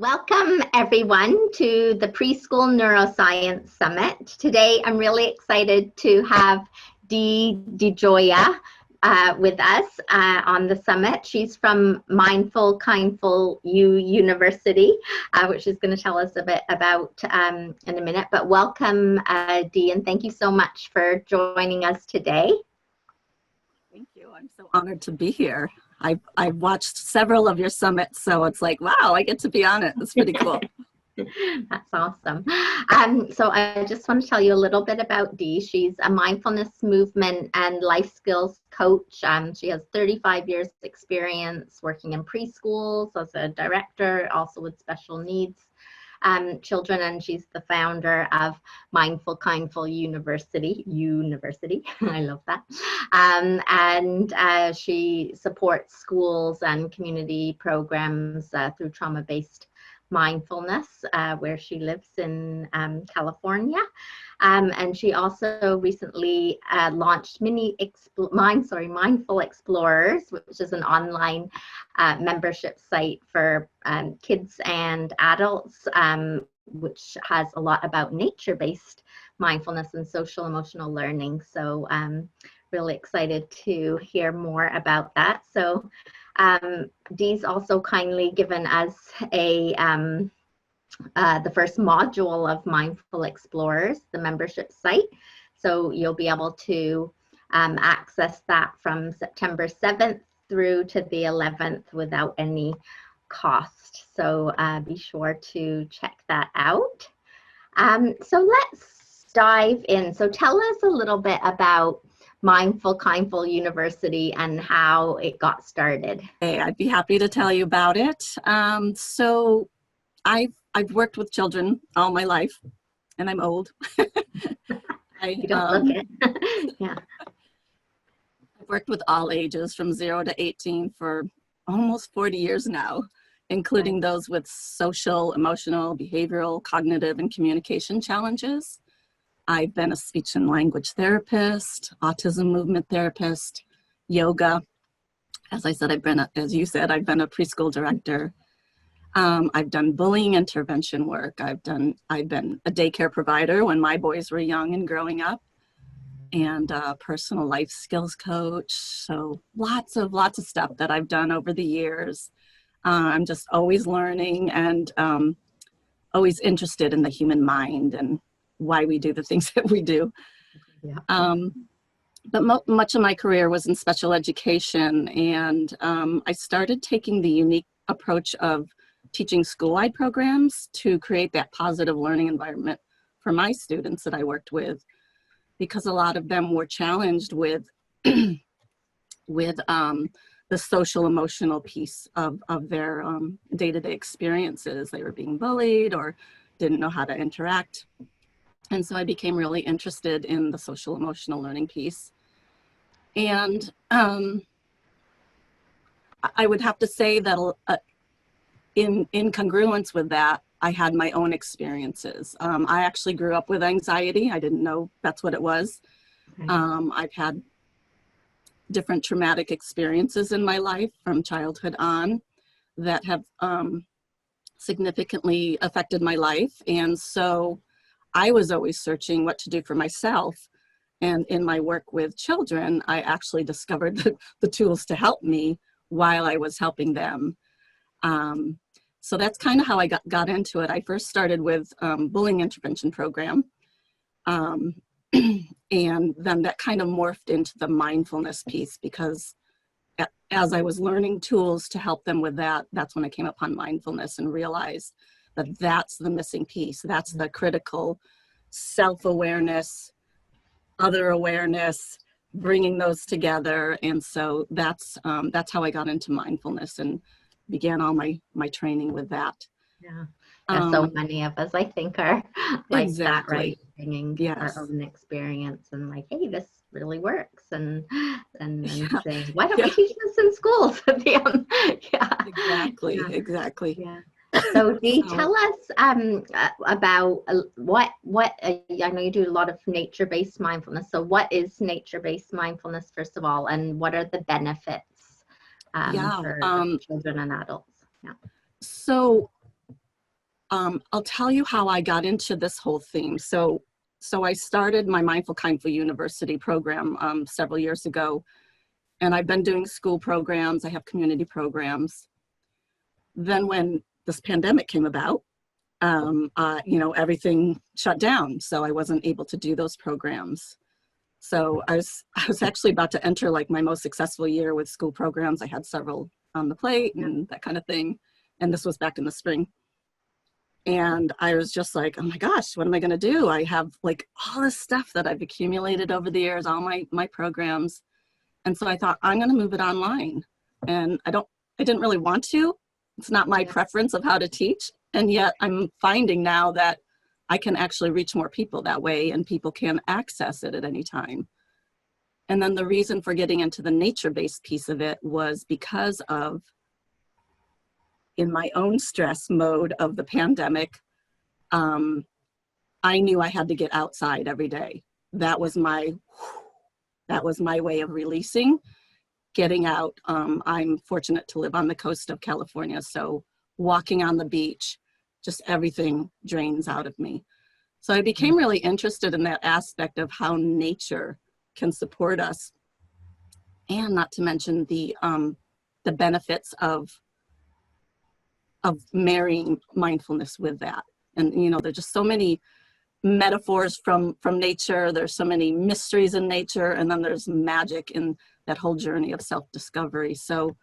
Welcome everyone to the Preschool Neuroscience Summit. Today I'm really excited to have Dee DiGioia with us on the summit. She's from Mindful U University, which she's going to tell us a bit about in a minute. But welcome Dee, and thank you so much for joining us today. Thank you. I'm so honored to be here. I've watched several of your summits, so it's like, wow, I get to be on it. It's pretty cool. That's awesome. So I just want to tell you a little bit about Dee. She's a mindfulness movement and life skills coach. She has 35 years experience working in preschools as a director, also with special needs children, and she's the founder of Mindful University. I love that. And she supports schools and community programs through trauma-based mindfulness, where she lives in California. And she also recently launched Mindful Explorers, which is an online membership site for kids and adults, which has a lot about nature-based mindfulness and social emotional learning. So really excited to hear more about that. So Dee's also kindly given us the first module of Mindful Explorers, the membership site. So you'll be able to access that from September 7th through to the 11th without any cost. So be sure to check that out. So let's dive in. So tell us a little bit about Mindful University and how it got started. Hey, I'd be happy to tell you about it. So I've worked with children all my life, and I'm old. You don't look it. Yeah. I've worked with all ages from 0 to 18 for almost 40 years now, including those with social, emotional, behavioral, cognitive, and communication challenges. I've been a speech and language therapist, autism movement therapist, yoga. As I said, as you said, I've been a preschool director. I've done bullying intervention work. I've been a daycare provider when my boys were young and growing up, and a personal life skills coach. So lots of stuff that I've done over the years. I'm just always learning and always interested in the human mind and why we do the things that we do. Yeah. But much of my career was in special education, and I started taking the unique approach of teaching school-wide programs to create that positive learning environment for my students that I worked with, because a lot of them were challenged with the social emotional piece of their day-to-day experiences. They were being bullied or didn't know how to interact. And so I became really interested in the social emotional learning piece. And I would have to say that in congruence with that, I had my own experiences. I actually grew up with anxiety. I didn't know that's what it was. Okay. I've had different traumatic experiences in my life from childhood on that have significantly affected my life. And so I was always searching what to do for myself. And in my work with children, I actually discovered the tools to help me while I was helping them. So that's kind of how I got into it. I first started with bullying intervention program. And then that kind of morphed into the mindfulness piece, because as I was learning tools to help them with that, that's when I came upon mindfulness and realized that that's the missing piece. That's the critical self-awareness, other awareness, bringing those together. And so that's how I got into mindfulness and began all my training with that. Yeah. So many of us, I think, are like exactly. that, right? Bringing our own experience and like, hey, this really works, and saying, why don't we teach this in schools? Exactly. Yeah. So Dee, tell us about what I know you do a lot of nature-based mindfulness. So what is nature-based mindfulness, first of all, and what are the benefits for children and adults? Yeah. So I'll tell you how I got into this whole theme. So I started my Mindful Kindful University program several years ago, and I've been doing school programs. I have community programs. Then when this pandemic came about, everything shut down, so I wasn't able to do those programs. So I was actually about to enter like my most successful year with school programs. I had several on the plate and that kind of thing, and this was back in the spring. And I was just like, oh my gosh, what am I going to do? I have like all this stuff that I've accumulated over the years, all my programs. And so I thought, I'm going to move it online. And I didn't really want to. It's not my preference of how to teach. And yet I'm finding now that I can actually reach more people that way, and people can access it at any time. And then the reason for getting into the nature-based piece of it was because of, in my own stress mode of the pandemic, I knew I had to get outside every day. That was my way of releasing, getting out. I'm fortunate to live on the coast of California, so walking on the beach, just everything drains out of me. So I became really interested in that aspect of how nature can support us, and not to mention the benefits of marrying mindfulness with that. And there's just so many metaphors from nature. There's so many mysteries in nature, and then there's magic in that whole journey of self-discovery. So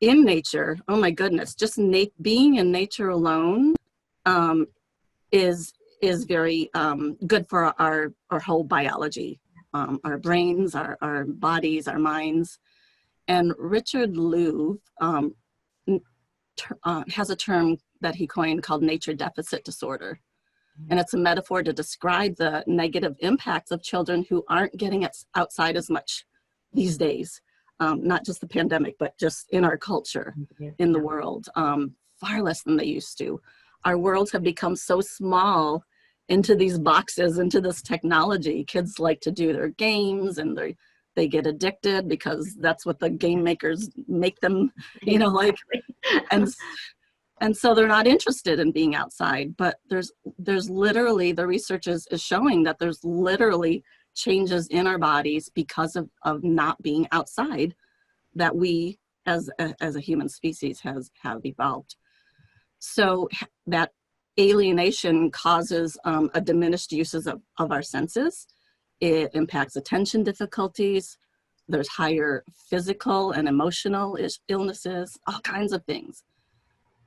in nature, oh my goodness, just being in nature alone is very good for our whole biology, our brains, our bodies, our minds. And Richard Louv has a term that he coined called nature deficit disorder. And it's a metaphor to describe the negative impacts of children who aren't getting outside as much these days. Not just the pandemic, but just in our culture, in the world, far less than they used to. Our worlds have become so small into these boxes, into this technology. Kids like to do their games, and they get addicted because that's what the game makers make them, like, and so they're not interested in being outside. But there's literally, the research is showing that there's literally changes in our bodies because of not being outside, that we as a human species have evolved. So that alienation causes a diminished uses of our senses. It impacts attention difficulties. There's higher physical and emotional illnesses, all kinds of things.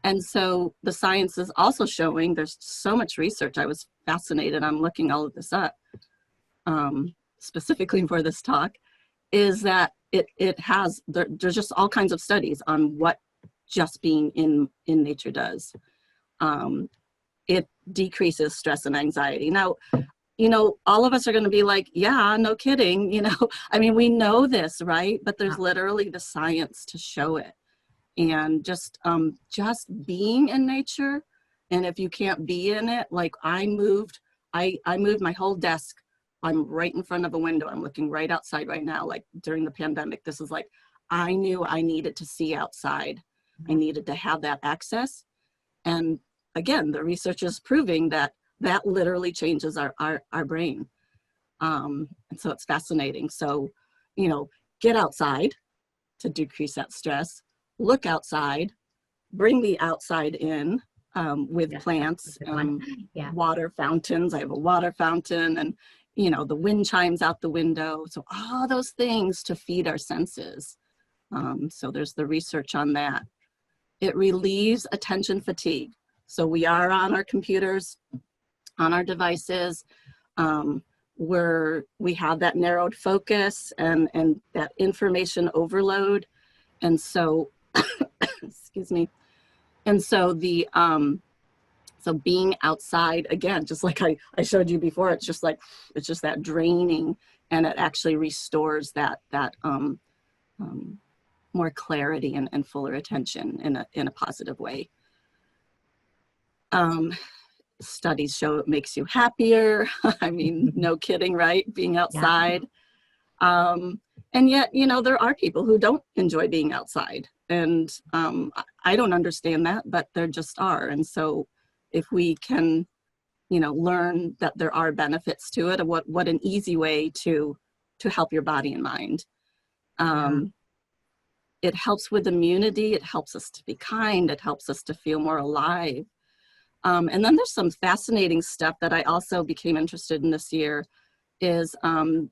And so the science is also showing, there's so much research. I was fascinated. I'm looking all of this up specifically for this talk, is that there's just all kinds of studies on what just being in nature does. It decreases stress and anxiety. Now, all of us are going to be like, yeah, no kidding. I mean, we know this, right? But there's literally the science to show it. And just being in nature, and if you can't be in it, like I moved my whole desk. I'm right in front of a window. I'm looking right outside right now. Like during the pandemic, this is like, I knew I needed to see outside. I needed to have that access. And again, the research is proving that literally changes our brain. And so it's fascinating. So, get outside to decrease that stress. Look outside, bring the outside in with plants, water fountains. I have a water fountain, and the wind chimes out the window. So all those things to feed our senses. So there's the research on that. It relieves attention fatigue. So we are on our computers, on our devices, where we have that narrowed focus and that information overload. And so, excuse me. And so so being outside, again, just like I showed you before, it's just that draining, and it actually restores that more clarity and fuller attention in a positive way. Studies show it makes you happier. I mean, no kidding, right? Being outside. And yet, there are people who don't enjoy being outside. And I don't understand that, but there just are. And so if we can, learn that there are benefits to it, and what an easy way to help your body and mind. It helps with immunity. It helps us to be kind. It helps us to feel more alive. And then there's some fascinating stuff that I also became interested in this year is the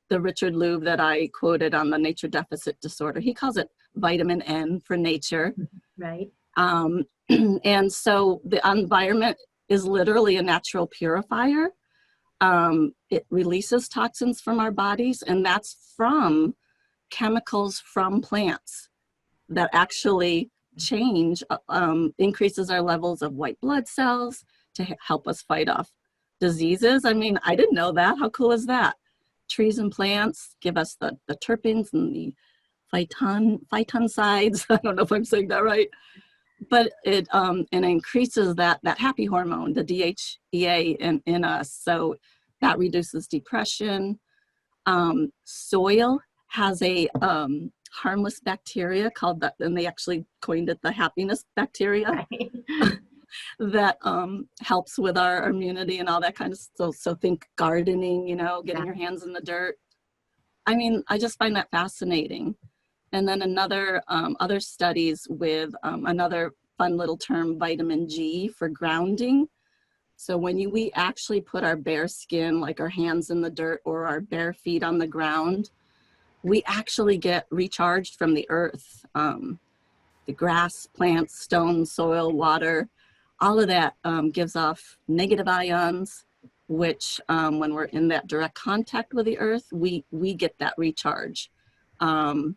Richard Louv that I quoted on the nature deficit disorder. He calls it vitamin N for nature. Right. And so the environment is literally a natural purifier. It releases toxins from our bodies, and that's from chemicals from plants that actually change, increases our levels of white blood cells to help us fight off diseases. I mean, I didn't know that. How cool is that? Trees and plants give us the terpenes and the phytoncides. I don't know if I'm saying that right, but it increases that happy hormone, the DHEA in us. So that reduces depression. Soil has a harmless bacteria called and they actually coined it the happiness bacteria. Right. That helps with our immunity and all that kind of stuff. So think gardening, getting your hands in the dirt. I mean, I just find that fascinating. And then other studies with another fun little term, vitamin G, for grounding. So when we actually put our bare skin, like our hands in the dirt or our bare feet on the ground, we actually get recharged from the earth. The grass, plants, stones, soil, water, all of that gives off negative ions, which when we're in that direct contact with the earth, we get that recharge. And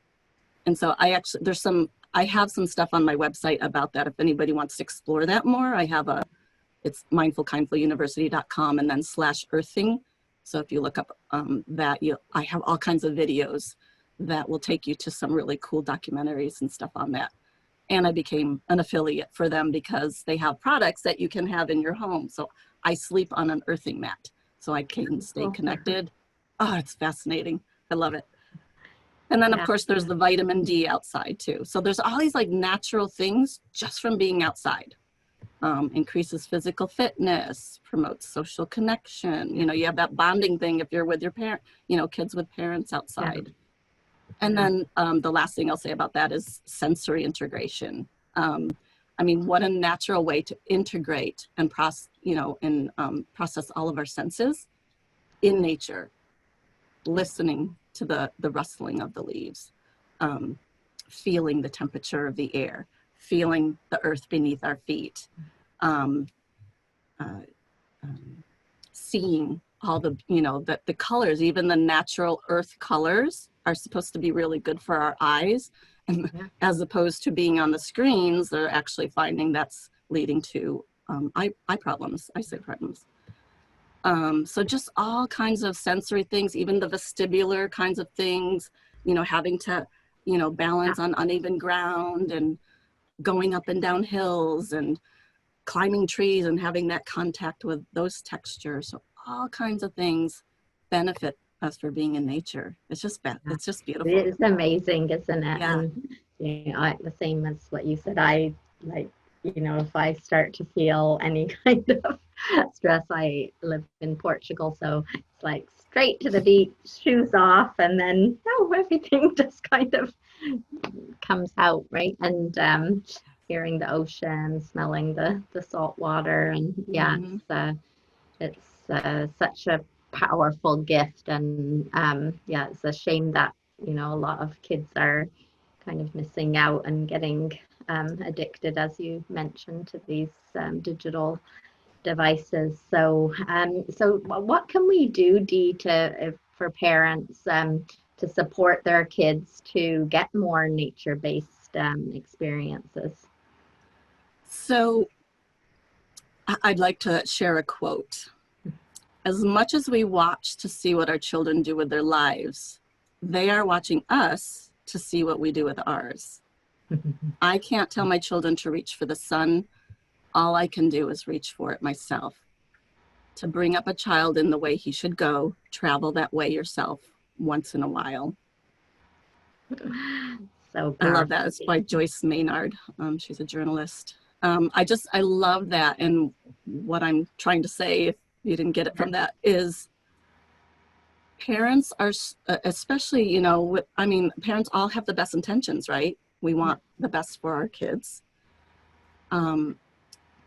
so I have some stuff on my website about that. If anybody wants to explore that more, it's mindfulkindfuluniversity.com and then /earthing. So if you look up that, I have all kinds of videos that will take you to some really cool documentaries and stuff on that. And I became an affiliate for them because they have products that you can have in your home. So I sleep on an earthing mat so I can stay connected. Oh, it's fascinating. I love it. And then, of course, there's the vitamin D outside, too. So there's all these natural things just from being outside. Increases physical fitness, promotes social connection. You have that bonding thing if you're with your parent, kids with parents outside. Yeah. And then the last thing I'll say about that is sensory integration. I mean, what a natural way to integrate and process all of our senses in nature. Listening to the rustling of the leaves, feeling the temperature of the air, feeling the earth beneath our feet, seeing all the colors, even the natural earth colors are supposed to be really good for our eyes. And as opposed to being on the screens, they're actually finding that's leading to eye problems, eyesight problems. So just all kinds of sensory things, even the vestibular kinds of things, having to, balance on uneven ground and going up and down hills and climbing trees and having that contact with those textures. So all kinds of things benefit us for being in nature. It's just beautiful. It's amazing, isn't it? Yeah. And the same as what you said, I like, if I start to feel any kind of stress, I live in Portugal, so it's like straight to the beach, shoes off, and then everything just kind of comes out, right? And hearing the ocean, smelling the salt water, and it's such a powerful gift. And it's a shame that a lot of kids are kind of missing out and getting addicted, as you mentioned, to these digital devices. So what can we do, Dee, for parents to support their kids to get more nature-based experiences? So I'd like to share a quote. As much as we watch to see what our children do with their lives, they are watching us to see what we do with ours. I can't tell my children to reach for the sun. All I can do is reach for it myself. To bring up a child in the way he should go, travel that way yourself once in a while. So powerful. I love that. It's by Joyce Maynard. She's a journalist. I love that. And what I'm trying to say, if you didn't get it from that, is parents are, especially, you know, I mean, parents all have the best intentions, right? We want the best for our kids. And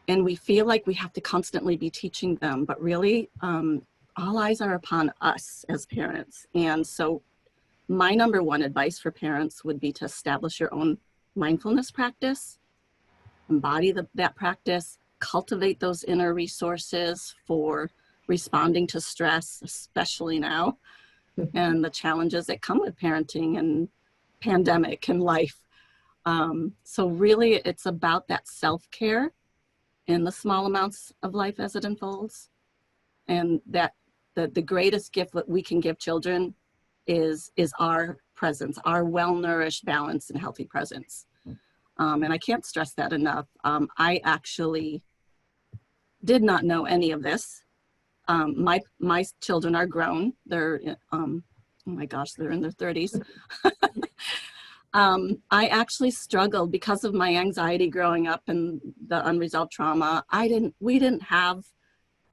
we feel like we have to constantly be teaching them, but really, all eyes are upon us as parents. And so my number one advice for parents would be to establish your own mindfulness practice, embody that practice, cultivate those inner resources for responding to stress, especially now, and the challenges that come with parenting and pandemic and life. So really, it's about that self-care in the small amounts of life as it unfolds. And that the greatest gift that we can give children is our presence, our well-nourished, balanced, and healthy presence. And I can't stress that enough. I actually did not know any of this. My children are grown. They're, oh my gosh, they're in their 30s. I actually struggled because of my anxiety growing up and the unresolved trauma. We didn't have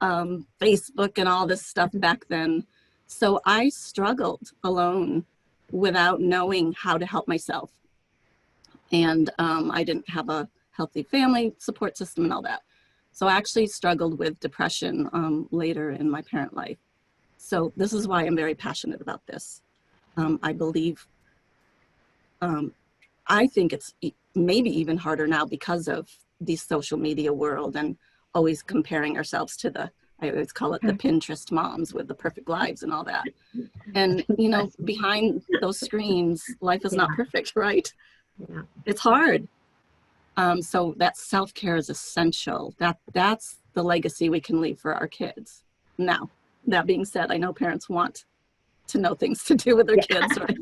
Facebook and all this stuff back then. So I struggled alone without knowing how to help myself. And I didn't have a healthy family support system and all that. So I actually struggled with depression later in my parent life. So this is why I'm very passionate about this. I believe, I think it's maybe even harder now because of the social media world and always comparing ourselves to I always call it the Pinterest moms with the perfect lives and all that. And, you know, behind those screens, life is not perfect, right? Yeah. It's hard. So that self-care is essential. That's the legacy we can leave for our kids. Now, that being said, I know parents want to know things to do with their kids, right?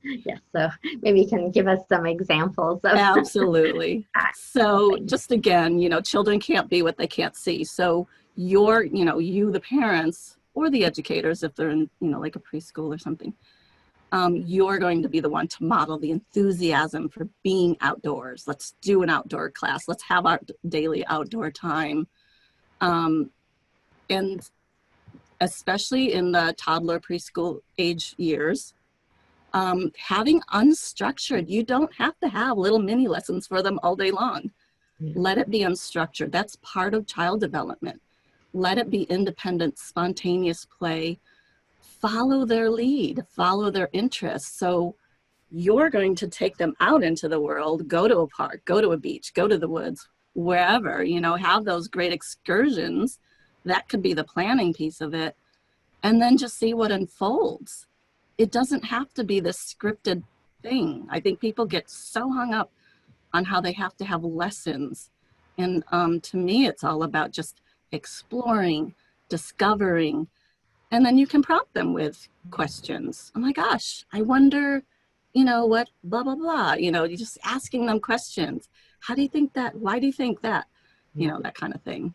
Yes, so maybe you can give us some examples of Absolutely. So just again, you know, children can't be what they can't see. So you, the parents or the educators, if they're in, you know, like a preschool or something, you're going to be the one to model the enthusiasm for being outdoors. Let's do an outdoor class. Let's have our daily outdoor time. And especially in the toddler preschool age years, having unstructured, you don't have to have little mini lessons for them all day long. Yeah. Let it be unstructured. That's part of child development. Let it be independent, spontaneous play. Follow their lead, follow their interests. So you're going to take them out into the world, go to a park, go to a beach, go to the woods, wherever, you know, have those great excursions. That could be the planning piece of it. And then just see what unfolds. It doesn't have to be this scripted thing. I think people get so hung up on how they have to have lessons. And to me, it's all about just exploring, discovering, and then you can prompt them with questions. Oh my gosh, I wonder, you know, what, blah, blah, blah. You know, you're just asking them questions. How do you think that? Why do you think that? You know, that kind of thing.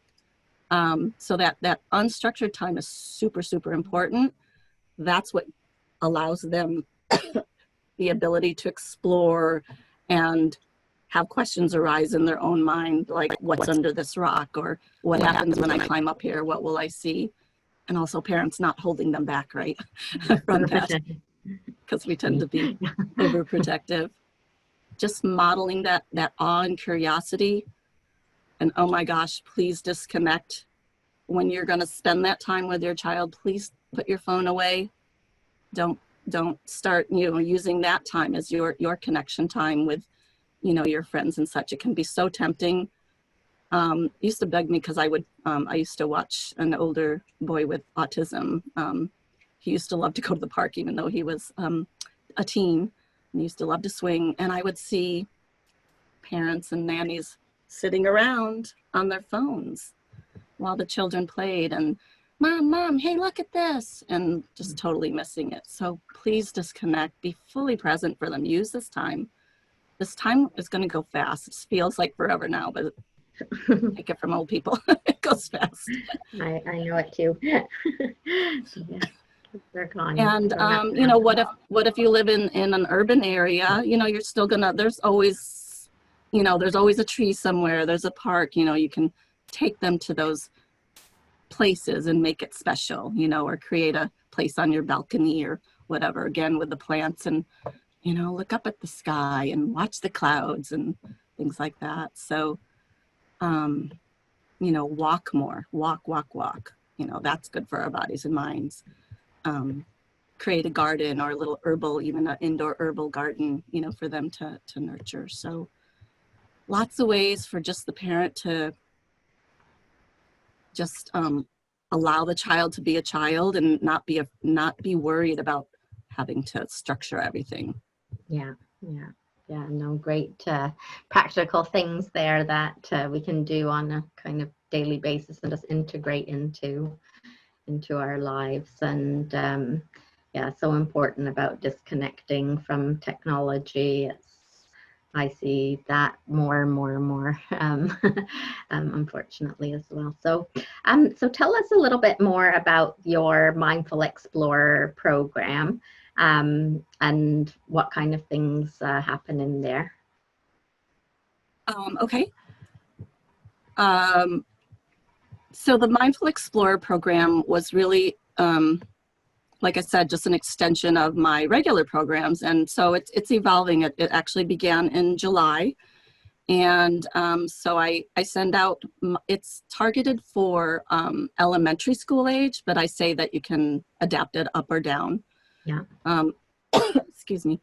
So that unstructured time is super, super important. That's what allows them the ability to explore and have questions arise in their own mind, like what's under this rock, or what happens when I climb up here? What will I see? And also parents not holding them back, right, from that, because we tend to be overprotective. Just modeling that awe and curiosity. And oh my gosh, please disconnect. When you're going to spend that time with your child, please put your phone away. Don't start, you know, using that time as your connection time with, you know, your friends and such. It can be so tempting. It used to bug me because I used to watch an older boy with autism. He used to love to go to the park, even though he was a teen. He used to love to swing. And I would see parents and nannies sitting around on their phones while the children played, and mom, hey, look at this, and just totally missing it. So please disconnect, be fully present for them. Use this time. This time is going to go fast. It feels like forever now, but take it from old people. It goes fast. I know it too. Yeah. They're gone. And you know, what if you live in an urban area? You know, you're still gonna. There's always you know, there's always a tree somewhere, there's a park, you know, you can take them to those places and make it special, you know, or create a place on your balcony or whatever, again, with the plants, and, you know, look up at the sky and watch the clouds and things like that. So, you know, walk more, walk, you know, that's good for our bodies and minds. Create a garden or a little herbal, even an indoor herbal garden, you know, for them to nurture. So lots of ways for just the parent to just allow the child to be a child and not be worried about having to structure everything. Yeah, yeah, yeah. No, great practical things there that we can do on a kind of daily basis and just integrate into our lives. And yeah, so important about disconnecting from technology. I see that more and more, unfortunately, as well. So, so tell us a little bit more about your Mindful Explorer program, and what kind of things happen in there. Okay. So the Mindful Explorer program was really, like I said, just an extension of my regular programs. And so it's evolving. It actually began in July. And so I send out, it's targeted for elementary school age, but I say that you can adapt it up or down. Yeah. Excuse me.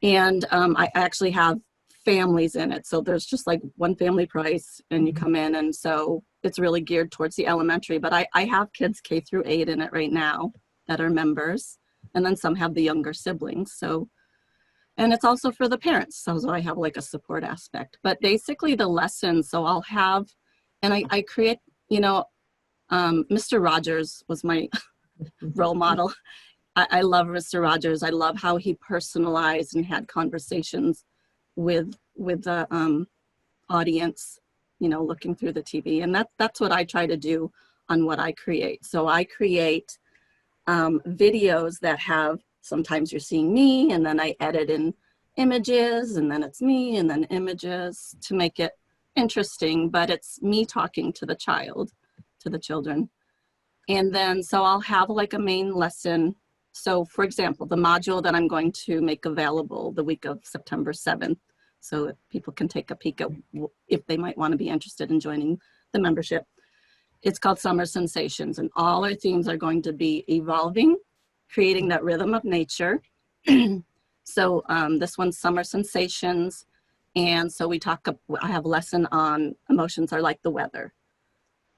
And I actually have families in it. So there's just like one family price and you come in. And so it's really geared towards the elementary, but I have kids K through 8 in it right now that are members. And then some have the younger siblings. So, and it's also for the parents. So I have like a support aspect, but basically the lessons, so I'll have, and I create, you know, Mr. Rogers was my role model. I love Mr. Rogers. I love how he personalized and had conversations with the audience, you know, looking through the TV. And that's what I try to do on what I create. So I create videos that have, sometimes you're seeing me, and then I edit in images, and then it's me, and then images to make it interesting, but it's me talking to the children. And then, so I'll have like a main lesson. So for example, the module that I'm going to make available the week of September 7th, so people can take a peek at if they might want to be interested in joining the membership. It's called Summer Sensations, and all our themes are going to be evolving, creating that rhythm of nature. So this one's Summer Sensations. And so I have a lesson on emotions are like the weather.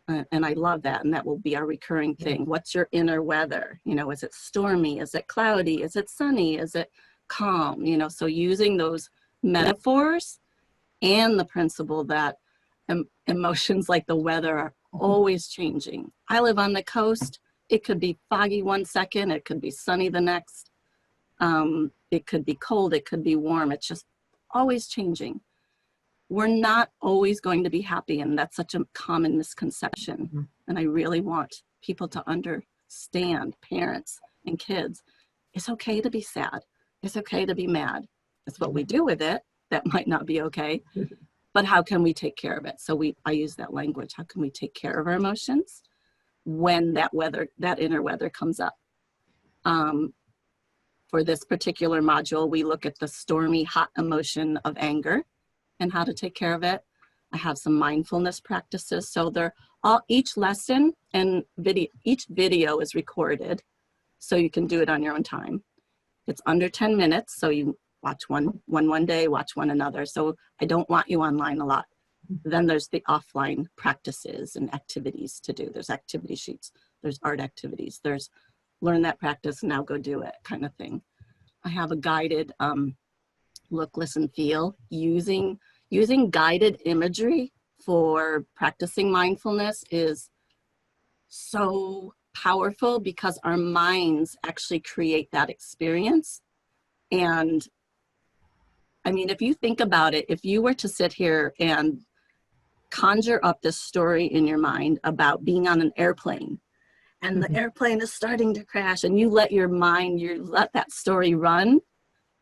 And I love that. And that will be our recurring thing. What's your inner weather? You know, is it stormy? Is it cloudy? Is it sunny? Is it calm? You know, so using those metaphors and the principle that emotions like the weather are always changing. I live on the coast. It could be foggy one second. It could be sunny the next. It could be cold. It could be warm. It's just always changing. We're not always going to be happy, and that's such a common misconception. And I really want people to understand, parents and kids, it's okay to be sad. It's okay to be mad. It's what we do with it that might not be okay, but how can we take care of it? So I use that language. How can we take care of our emotions when that inner weather comes up? For this particular module, we look at the stormy, hot emotion of anger and how to take care of it. I have some mindfulness practices. So each lesson and each video is recorded, so you can do it on your own time. It's under 10 minutes, so you watch one day, watch one another. So I don't want you online a lot. Then there's the offline practices and activities to do. There's activity sheets, there's art activities, there's learn that practice, now go do it kind of thing. I have a guided look, listen, feel, using guided imagery for practicing mindfulness is so powerful because our minds actually create that experience. And I mean, if you think about it, if you were to sit here and conjure up this story in your mind about being on an airplane and the airplane is starting to crash, and you let your mind, let that story run,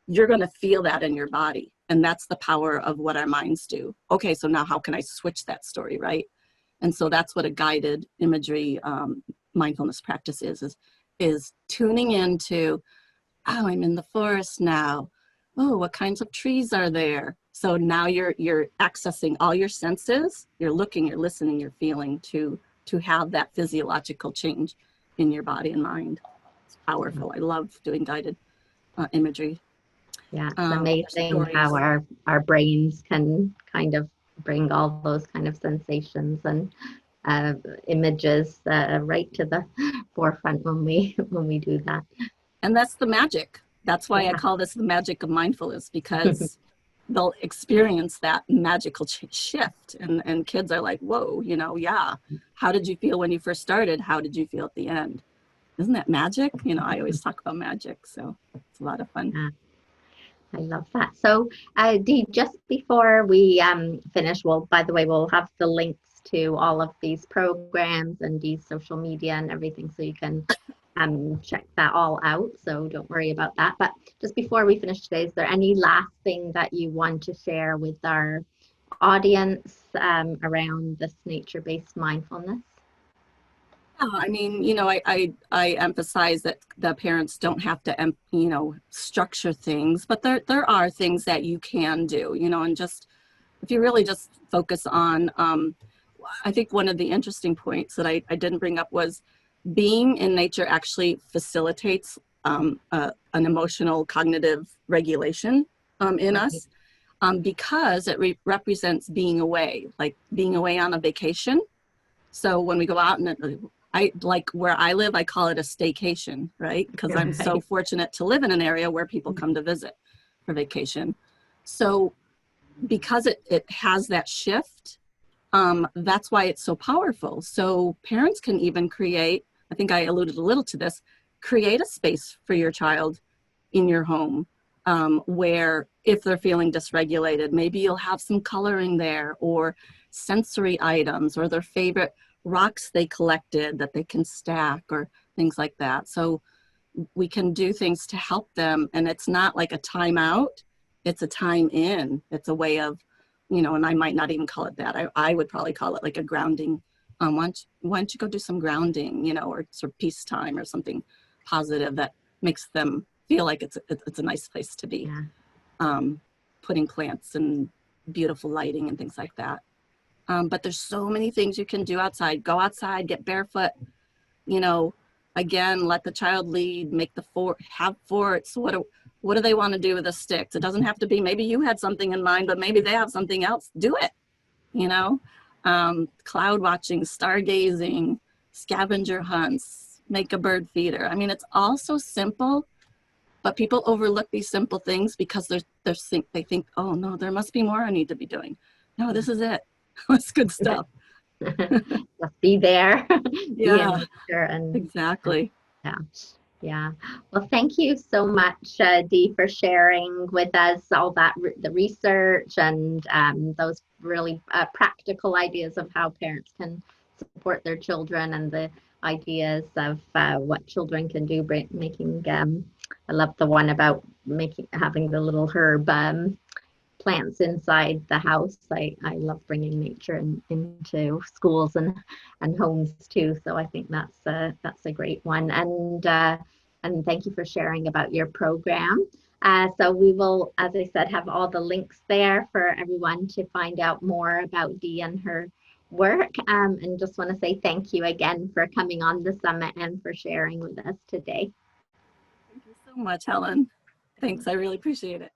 you're going to feel that in your body. And that's the power of what our minds do. Okay, so now how can I switch that story, right? And so that's what a guided imagery mindfulness practice is tuning into, oh, I'm in the forest now. Oh, what kinds of trees are there? So now you're accessing all your senses. You're looking, you're listening, you're feeling to have that physiological change in your body and mind. It's powerful. I love doing guided imagery. Yeah, it's amazing how our brains can kind of bring all those kind of sensations and images right to the forefront when we do that. And that's the magic. That's why I call this the magic of mindfulness, because they'll experience that magical shift. And kids are like, whoa, you know, yeah. How did you feel when you first started? How did you feel at the end? Isn't that magic? You know, I always talk about magic. So it's a lot of fun. Yeah, I love that. So Dee, just before we finish, by the way, we'll have the links to all of these programs and Dee's social media and everything, so you can check that all out. So don't worry about that. But just before we finish today, is there any last thing that you want to share with our audience around this nature-based mindfulness? I mean, you know, I emphasize that the parents don't have to, you know, structure things, but there are things that you can do, you know, and just, if you really just focus on, I think one of the interesting points that I didn't bring up was being in nature actually facilitates an emotional cognitive regulation in us, because it represents being away, like being away on a vacation. So when we go out, and I like where I live, I call it a staycation, right? Because I'm so fortunate to live in an area where people come to visit for vacation. So because it has that shift, that's why it's so powerful. So parents can even create, I think I alluded a little to this, create a space for your child in your home, where if they're feeling dysregulated, maybe you'll have some coloring there, or sensory items, or their favorite rocks they collected that they can stack, or things like that. So we can do things to help them, and it's not like a time out, it's a time in. It's a way of, you know, and I might not even call it that. I would probably call it like a grounding. Why don't you go do some grounding, you know, or sort of peace time, or something positive that makes them feel like it's a nice place to be. Putting plants and beautiful lighting and things like that. But there's so many things you can do outside. Go outside, get barefoot, you know, again, let the child lead, make have forts. What do they want to do with the sticks? It doesn't have to be, maybe you had something in mind, but maybe they have something else. Do it, you know. Cloud watching, stargazing, scavenger hunts, make a bird feeder. I mean, it's all so simple, but people overlook these simple things because they think, oh no, there must be more I need to be doing. No, this is it. That's good stuff. Just be there. Yeah, be nature and exactly. Yeah. Well, thank you so much, Dee, for sharing with us all that the research and those really practical ideas of how parents can support their children, and the ideas of what children can do, making. I love the one about having the little herb plants inside the house. I love bringing nature into schools and homes too. So I think that's a great one. And thank you for sharing about your program. So we will, as I said, have all the links there for everyone to find out more about Dee and her work. And just want to say thank you again for coming on the summit and for sharing with us today. Thank you so much, Helen. Thanks, I really appreciate it.